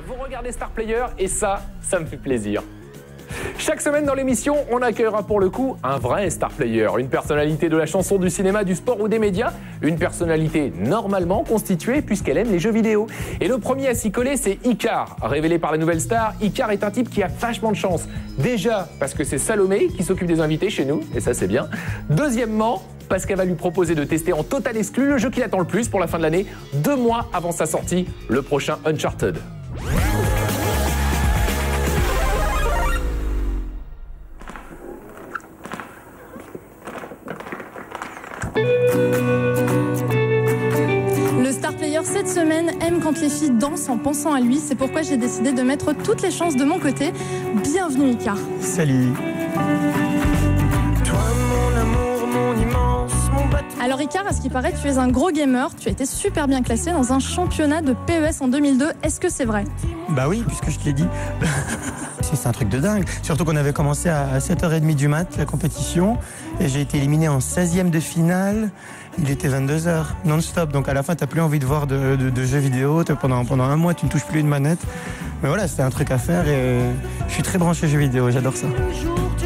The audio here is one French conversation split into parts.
Vous regardez Star Player et ça me fait plaisir. Chaque semaine dans l'émission, on accueillera pour le coup un vrai Star Player, une personnalité de la chanson, du cinéma, du sport ou des médias, une personnalité normalement constituée puisqu'elle aime les jeux vidéo. Et le premier à s'y coller, c'est Icar. Révélé par la nouvelle star, Icar est un type qui a vachement de chance. Déjà parce que c'est Salomé qui s'occupe des invités chez nous, et ça c'est bien. Deuxièmement, parce qu'elle va lui proposer de tester en total exclu le jeu qu'il attend le plus pour la fin de l'année, 2 mois avant sa sortie, le prochain Uncharted. Le Star Player cette semaine aime quand les filles dansent en pensant à lui. C'est pourquoi j'ai décidé de mettre toutes les chances de mon côté. Bienvenue Icar. Salut. Toi mon amour, mon immense, mon bateau. Alors Icar, à ce qui paraît, tu es un gros gamer. Tu as été super bien classé dans un championnat de PES en 2002. Est-ce que c'est vrai? Bah oui, puisque je te l'ai dit. C'est un truc de dingue. Surtout qu'on avait commencé à 7h30 du mat, la compétition. Et j'ai été éliminé en 16e de finale. Il était 22h, non-stop. Donc à la fin, t'as plus envie de voir de jeux vidéo. Pendant un mois, tu ne touches plus une manette. Mais voilà, c'était un truc à faire et je suis très branché jeux vidéo. J'adore ça.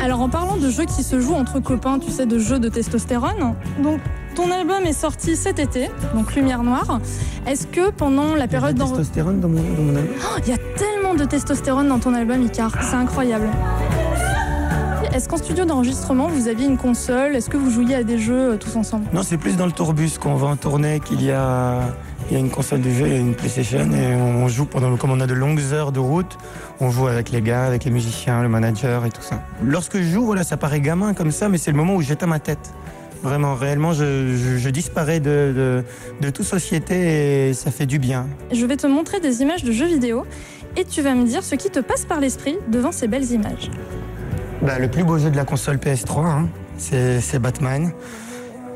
Alors en parlant de jeux qui se jouent entre copains, tu sais, de jeux de testostérone, donc ton album est sorti cet été, donc Lumière Noire. Est-ce que pendant la période Il y a de la testostérone dans mon album. Oh, il y a tellement de testostérone dans ton album, Icar, c'est incroyable. Est-ce qu'en studio d'enregistrement, vous aviez une console? Est-ce que vous jouiez à des jeux tous ensemble? Non, c'est plus dans le tourbus qu'on va en tournée qu'il y a une console de jeu, il y a une PlayStation et on joue comme on a de longues heures de route, on joue avec les gars, avec les musiciens, le manager et tout ça. Lorsque je joue, voilà, ça paraît gamin comme ça, mais c'est le moment où j'éteins ma tête. Vraiment, réellement, je disparais de toute société et ça fait du bien. Je vais te montrer des images de jeux vidéo et tu vas me dire ce qui te passe par l'esprit devant ces belles images. Bah, le plus beau jeu de la console PS3, hein, c'est Batman.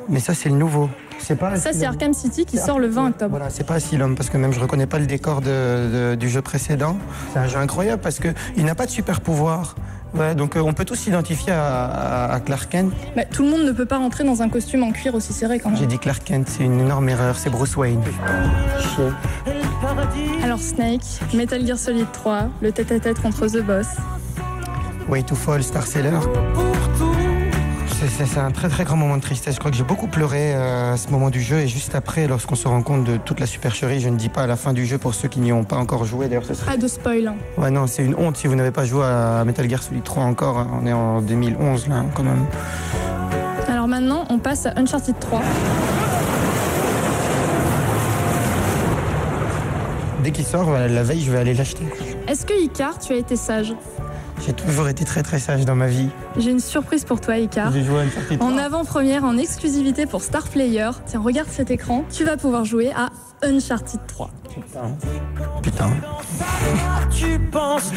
Mais ça, c'est le nouveau. Ça, c'est Arkham City qui sort le 20 octobre. Voilà, c'est pas Asylum, parce que même je reconnais pas le décor du jeu précédent. C'est un jeu incroyable parce qu'il n'a pas de super pouvoir. Ouais, donc on peut tous s'identifier à Clark Kent. Bah, tout le monde ne peut pas rentrer dans un costume en cuir aussi serré quand même. J'ai dit Clark Kent, c'est une énorme erreur, c'est Bruce Wayne. Alors Snake, Metal Gear Solid 3, le tête-à-tête contre The Boss. Way to Fall, Star Sailor. C'est un très très grand moment de tristesse. Je crois que j'ai beaucoup pleuré à ce moment du jeu et juste après, lorsqu'on se rend compte de toute la supercherie, je ne dis pas à la fin du jeu pour ceux qui n'y ont pas encore joué. D'ailleurs, ce serait... Pas de spoil. Ouais, non, c'est une honte si vous n'avez pas joué à Metal Gear Solid 3 encore. Hein. On est en 2011 là, quand même. Alors maintenant, on passe à Uncharted 3. Dès qu'il sort, la veille, je vais aller l'acheter. Est-ce que Icar, tu as été sage? J'ai toujours été très très sage dans ma vie. J'ai une surprise pour toi, Icar. J'ai joué à Uncharted 3. En avant-première, en exclusivité pour Star Player. Tiens, regarde cet écran. Tu vas pouvoir jouer à Uncharted 3. Putain. Tu penses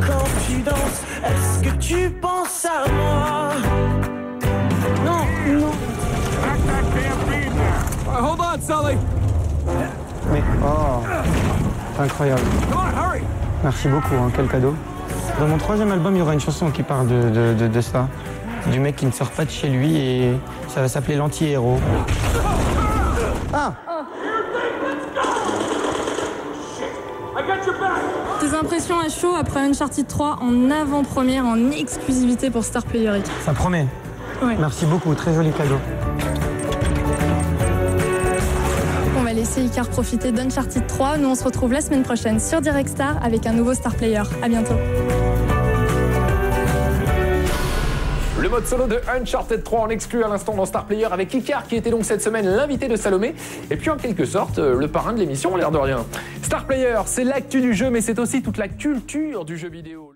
quand tu danses, est-ce que tu penses à moi? Non. Hold on, Sully. Mais c'est incroyable. Merci beaucoup, hein, quel cadeau. Dans mon 3e album, il y aura une chanson qui parle de ça. Du mec qui ne sort pas de chez lui et ça va s'appeler l'anti-héros. Ah! Tes impressions à chaud après Uncharted 3 en avant-première, en exclusivité pour Star Player. Ça promet. Ouais. Merci beaucoup, très joli cadeau. On va laisser Icar profiter d'Uncharted 3. Nous, on se retrouve la semaine prochaine sur Direct Star avec un nouveau Star Player. À bientôt. Le mode solo de Uncharted 3 en exclu à l'instant dans Star Player avec Icar qui était donc cette semaine l'invité de Salomé et puis en quelque sorte le parrain de l'émission, l'air de rien. Star Player, c'est l'actu du jeu mais c'est aussi toute la culture du jeu vidéo.